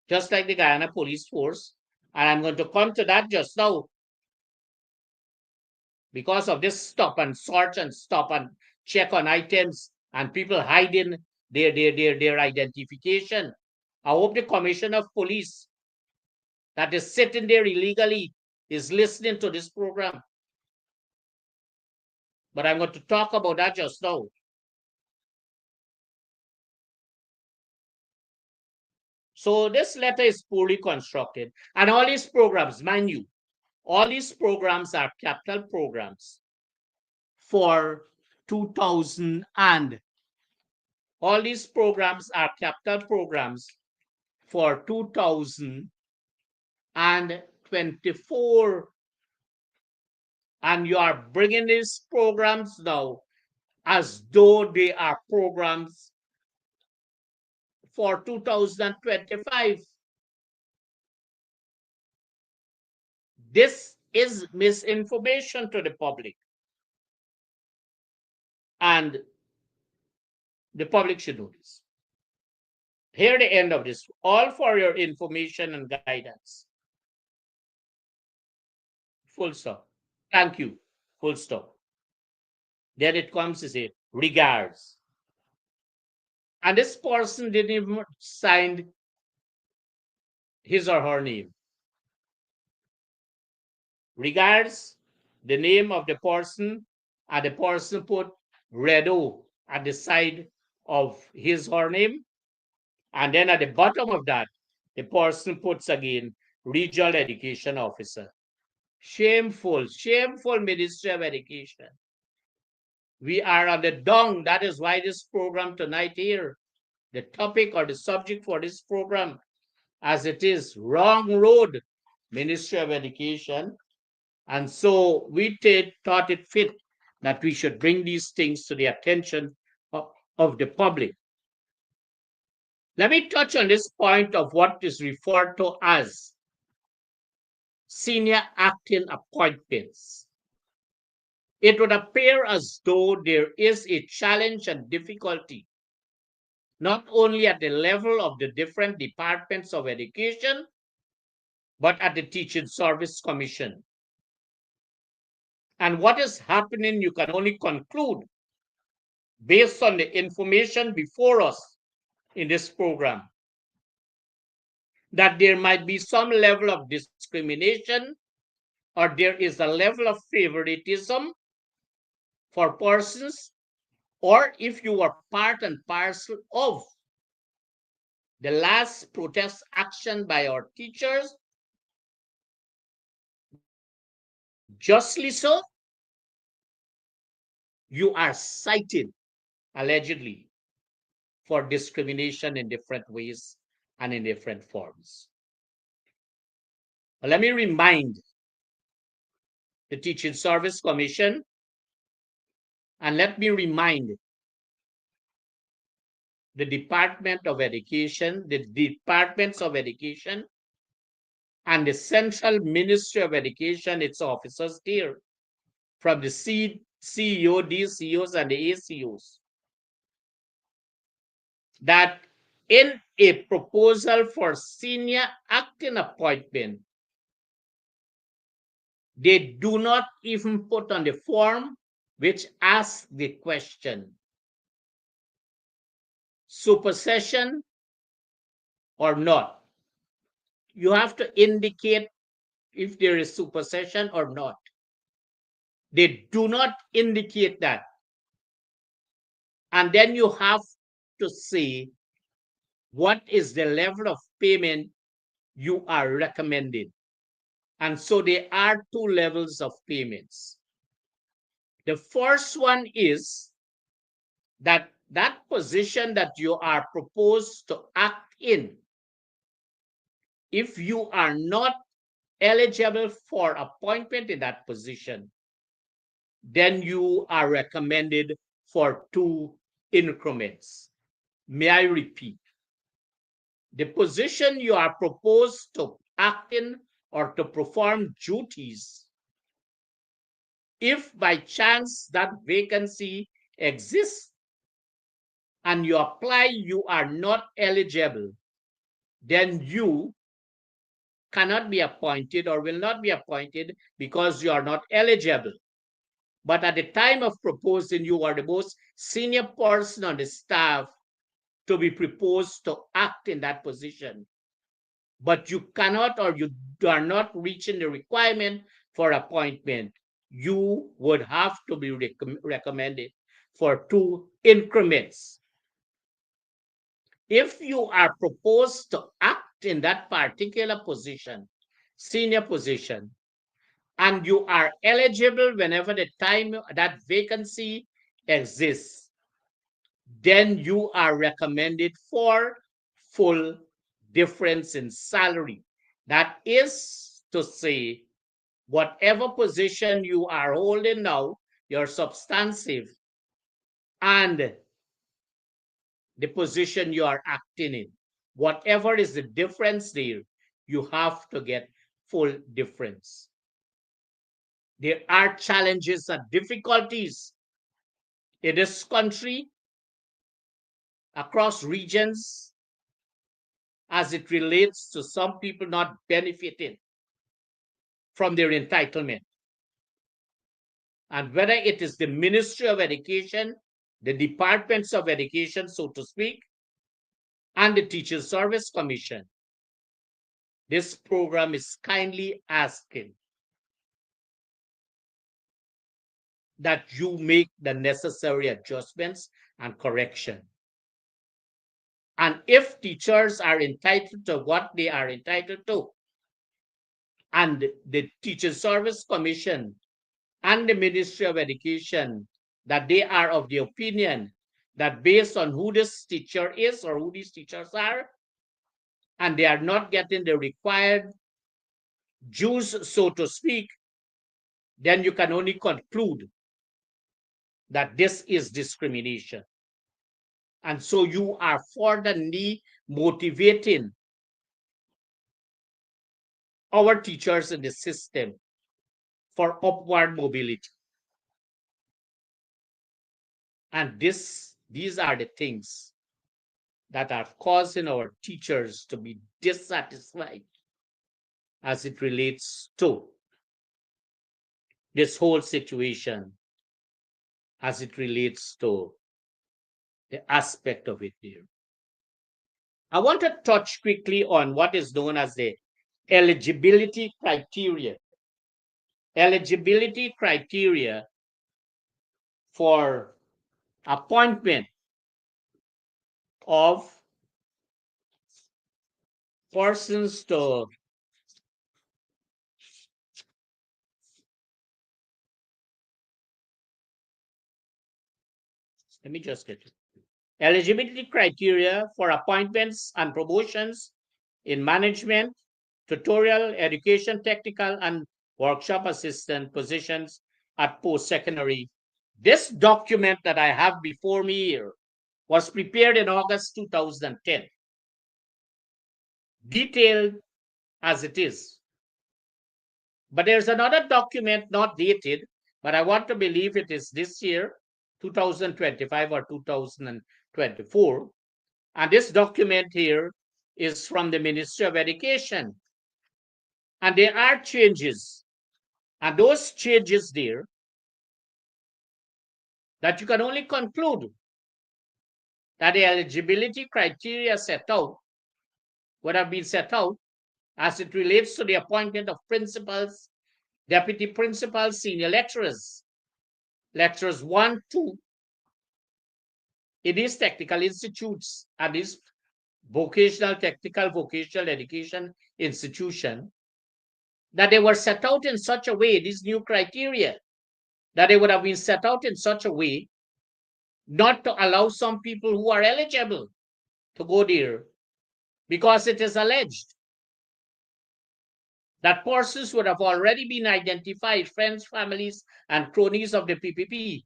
just like the Guyana Police Force. And I'm going to come to that just now because of this stop and search and stop and check on items and people hiding their identification. I hope the Commissioner of Police that is sitting there illegally is listening to this program. But I'm going to talk about that just now. So this letter is poorly constructed. And all these programs, mind you, all these programs are capital programs for 2000 and all these programs are capital programs for 2024. And you are bringing these programs now as though they are programs for 2025. This is misinformation to the public. And the public should know this. Here the end of this, all for your information and guidance. Full stop. Thank you. Full stop. Then it comes to say, regards. And this person didn't even sign his or her name. Regards, the name of the person, and the person put Redo at the side of his or her name. And then at the bottom of that, The person puts again, regional education officer. Shameful, shameful Ministry of Education. We are on the dung. That is why this program tonight here, the topic or the subject for this program, as it is, wrong road, Ministry of Education. And so we thought it fit that we should bring these things to the attention of the public. Let me touch on this point of what is referred to as senior acting appointments. It would appear as though there is a challenge and difficulty, not only at the level of the different departments of education, but at the Teaching Service Commission. And what is happening, you can only conclude based on the information before us in this program, that there might be some level of discrimination or there is a level of favoritism for persons, or if you were part and parcel of the last protest action by our teachers, justly so, you are cited allegedly for discrimination in different ways and in different forms. But let me remind the Teaching Service Commission, and let me remind the Department of Education, the Departments of Education, and the Central Ministry of Education, its officers there, from the CEO, DCOs, and the ACOs, that in a proposal for senior acting appointment, they do not even put on the form which asks the question, supersession or not. You have to indicate if there is supersession or not. They do not indicate that. And then you have to say what is the level of payment you are recommending. And so there are two levels of payments. The first one is that that position that you are proposed to act in, if you are not eligible for appointment in that position, then you are recommended for 2 increments. May I repeat? The position you are proposed to act in or to perform duties, if by chance that vacancy exists and you apply, you are not eligible, then you cannot be appointed or will not be appointed because you are not eligible. But at the time of proposing, you are the most senior person on the staff to be proposed to act in that position. But you cannot, or you are not reaching the requirement for appointment. You would have to be recommended for 2 increments. If you are proposed to act in that particular position, senior position, and you are eligible whenever the time that vacancy exists, then you are recommended for full difference in salary. That is to say, whatever position you are holding now, your substantive, and the position you are acting in, whatever is the difference there, you have to get full difference. There are challenges and difficulties in this country, across regions, as it relates to some people not benefiting from their entitlement. And whether it is the Ministry of Education, the departments of education, so to speak, and the Teaching Service Commission, this program is kindly asking that you make the necessary adjustments and correction. And if teachers are entitled to what they are entitled to, and the Teacher Service Commission and the Ministry of Education, that they are of the opinion that based on who this teacher is or who these teachers are, and they are not getting the required dues, so to speak, then you can only conclude that this is discrimination. And so you are furtherly motivating our teachers in the system for upward mobility. And these are the things that are causing our teachers to be dissatisfied as it relates to this whole situation, as it relates to the aspect of it here. I want to touch quickly on what is known as the eligibility criteria. Eligibility criteria for appointment of persons to let me just get it. Eligibility criteria for appointments and promotions in management, tutorial, education, technical, and workshop assistant positions at post-secondary. This document that I have before me here was prepared in August 2010, detailed as it is. But there's another document not dated, but I want to believe it is this year, 2025 or 2024. And this document here is from the Ministry of Education. And there are changes. And those changes there that you can only conclude that the eligibility criteria set out would have been set out as it relates to the appointment of principals, deputy principals, senior lecturers, lecturers 1, 2, in these technical institutes and these vocational, technical, vocational education institution, that they were set out in such a way, these new criteria, that they would have been set out in such a way not to allow some people who are eligible to go there, because it is alleged that persons would have already been identified, friends, families, and cronies of the PPP,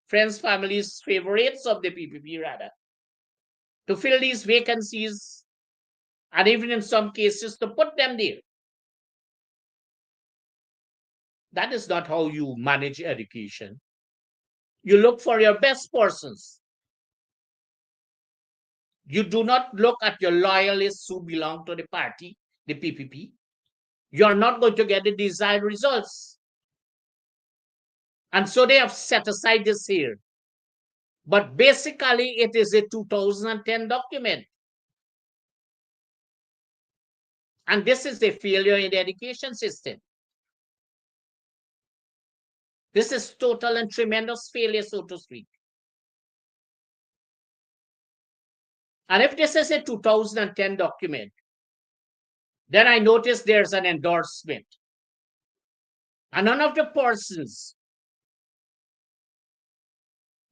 friends, families, favorites of the PPP rather, to fill these vacancies, and even in some cases to put them there. That is not how you manage education. You look for your best persons. You do not look at your loyalists who belong to the party, the PPP. You're not going to get the desired results. And so they have set aside this here. But basically, it is a 2010 document. And this is a failure in the education system. This is total and tremendous failure, so to speak. And if this is a 2010 document, then I notice there's an endorsement. And none of the persons,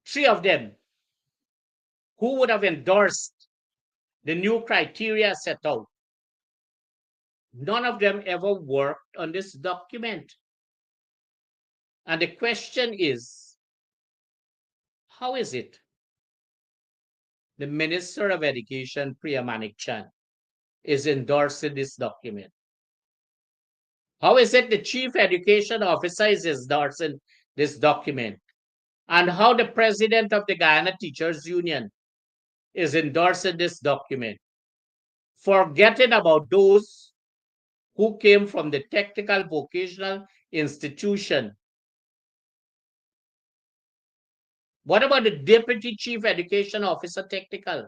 3 of them, who would have endorsed the new criteria set out, none of them ever worked on this document. And the question is, how is it the Minister of Education, Priya Manik-Chan, is endorsing this document? How is it the Chief Education Officer is endorsing this document? And how the President of the Guyana Teachers Union is endorsing this document, forgetting about those who came from the technical vocational institution. What about the Deputy Chief Education Officer Technical?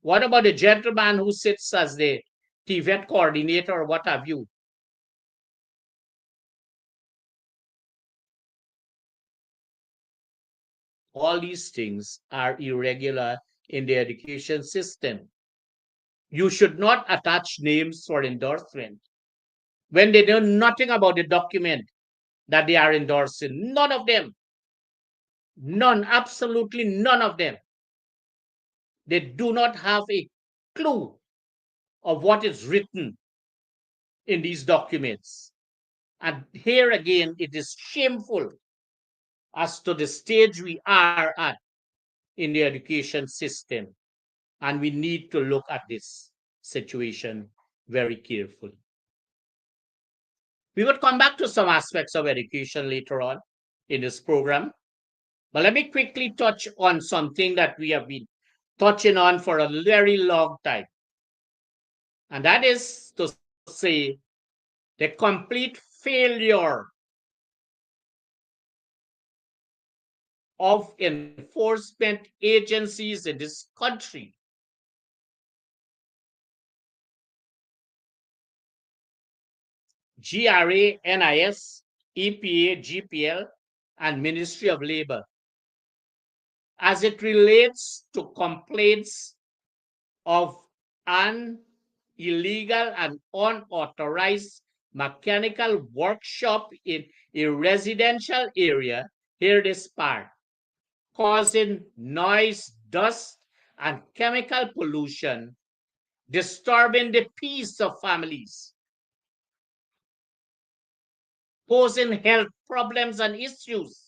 What about the gentleman who sits as the TVET coordinator or what have you? All these things are irregular in the education system. You should not attach names for endorsement when they know nothing about the document that they are endorsing. None of them. None, absolutely none of them. They do not have a clue of what is written in these documents. And here again, it is shameful as to the stage we are at in the education system. And we need to look at this situation very carefully. We will come back to some aspects of education later on in this program. But let me quickly touch on something that we have been touching on for a very long time. And that is to say the complete failure of enforcement agencies in this country. GRA, NIS, EPA, GPL, and Ministry of Labor, as it relates to complaints of an illegal and unauthorized mechanical workshop in a residential area, hear this part, causing noise, dust, and chemical pollution, disturbing the peace of families, posing health problems and issues.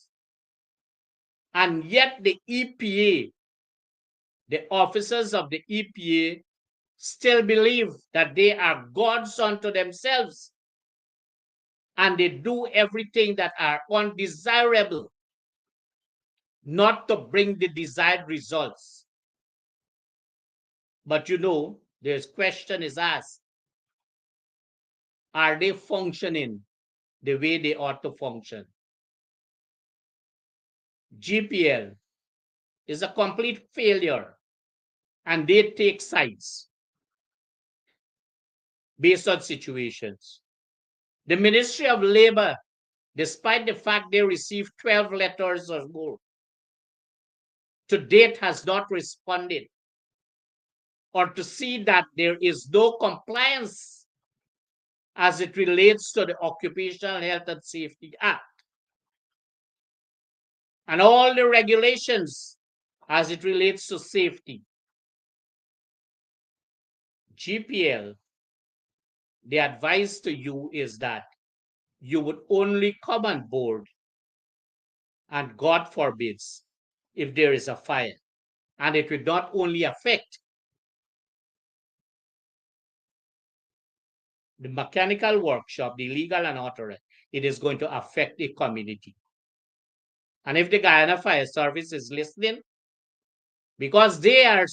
And yet the EPA, the officers of the EPA, still believe that they are gods unto themselves, and they do everything that are undesirable not to bring the desired results. But you know, this question is asked, are they functioning the way they ought to function? GPL is a complete failure, and they take sides based on situations. The Ministry of Labor, despite the fact they received 12 letters or more, to date has not responded or to see that there is no compliance as it relates to the Occupational Health and Safety Act and all the regulations as it relates to safety. GPL, the advice to you is that you would only come on board, and God forbids, if there is a fire. And it would not only affect the mechanical workshop, the legal and authorized, it is going to affect the community. And if the Guyana Fire Service is listening, because they are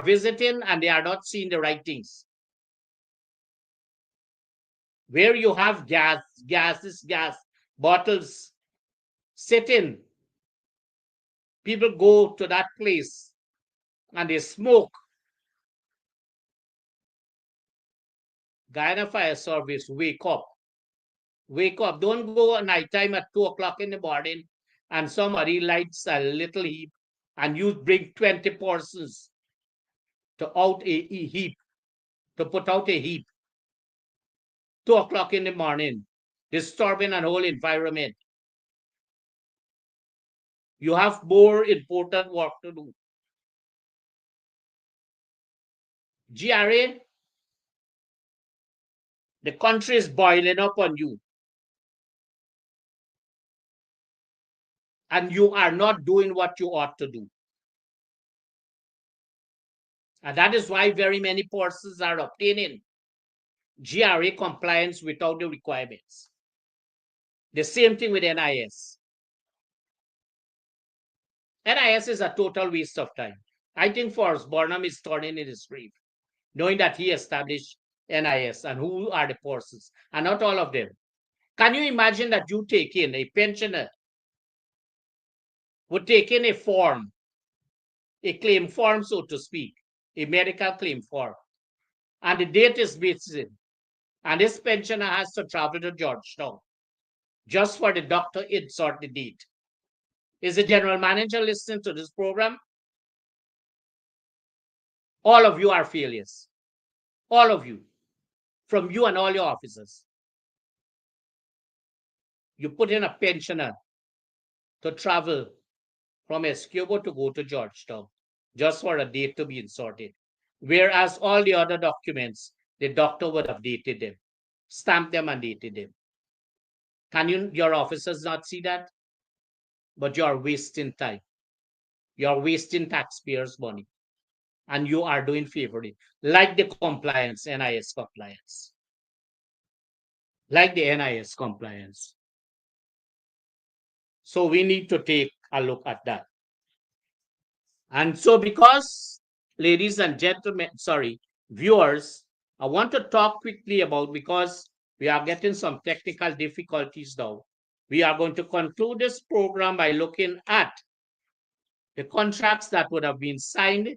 visiting and they are not seeing the right things. Where you have gas bottles sitting, people go to that place and they smoke. Guyana Fire Service, wake up. Wake up. Don't go at nighttime at 2 o'clock in the morning and somebody lights a little heap and you bring 20 persons to put out a heap. 2 o'clock in the morning, disturbing an whole environment. You have more important work to do. GRA, the country is boiling up on you. And you are not doing what you ought to do. And that is why very many persons are obtaining GRA compliance without the requirements. The same thing with NIS. NIS is a total waste of time. I think Forrest Burnham is turning in his grave, knowing that he established NIS and who are the persons, and not all of them. Can you imagine that you take in a pensioner would take in a form, a claim form, so to speak, a medical claim form, and the date is missing, and this pensioner has to travel to Georgetown just for the doctor insert the date. Is the general manager listening to this program? All of you are failures. All of you. From you and all your officers. You put in a pensioner to travel from Escobar to go to Georgetown just for a date to be inserted. Whereas all the other documents, the doctor would have dated them, stamped them and dated them. Can your officers not see that? But you are wasting time. You are wasting taxpayers' money. And you are doing favoring, like the compliance, NIS compliance. Like the NIS compliance. So we need to take a look at that. And so because, ladies and gentlemen, viewers, I want to talk quickly about, because we are getting some technical difficulties now. We are going to conclude this program by looking at the contracts that would have been signed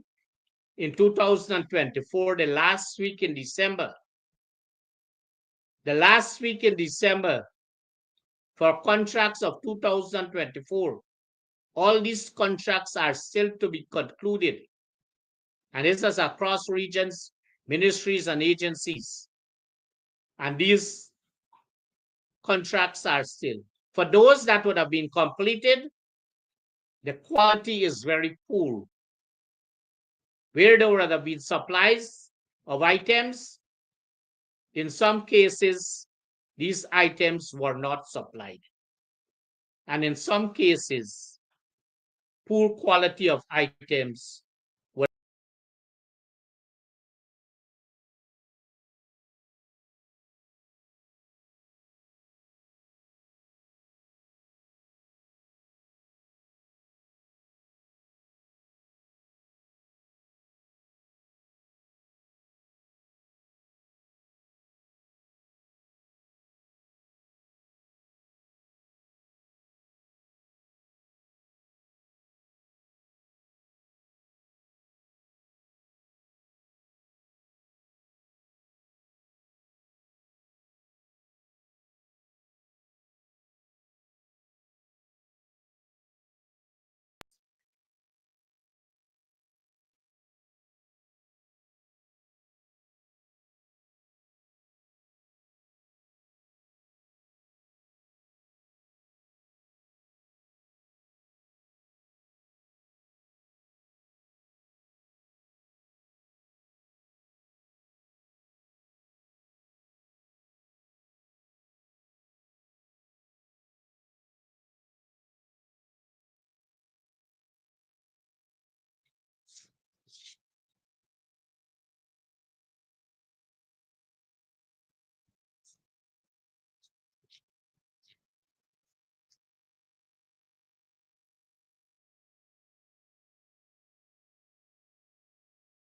in 2024, the last week in December. The last week in December for contracts of 2024. All these contracts are still to be concluded. And this is across regions, ministries, and agencies. And these contracts are still. For those that would have been completed, the quality is very poor. Where there would have been supplies of items, in some cases, these items were not supplied. And in some cases, poor quality of items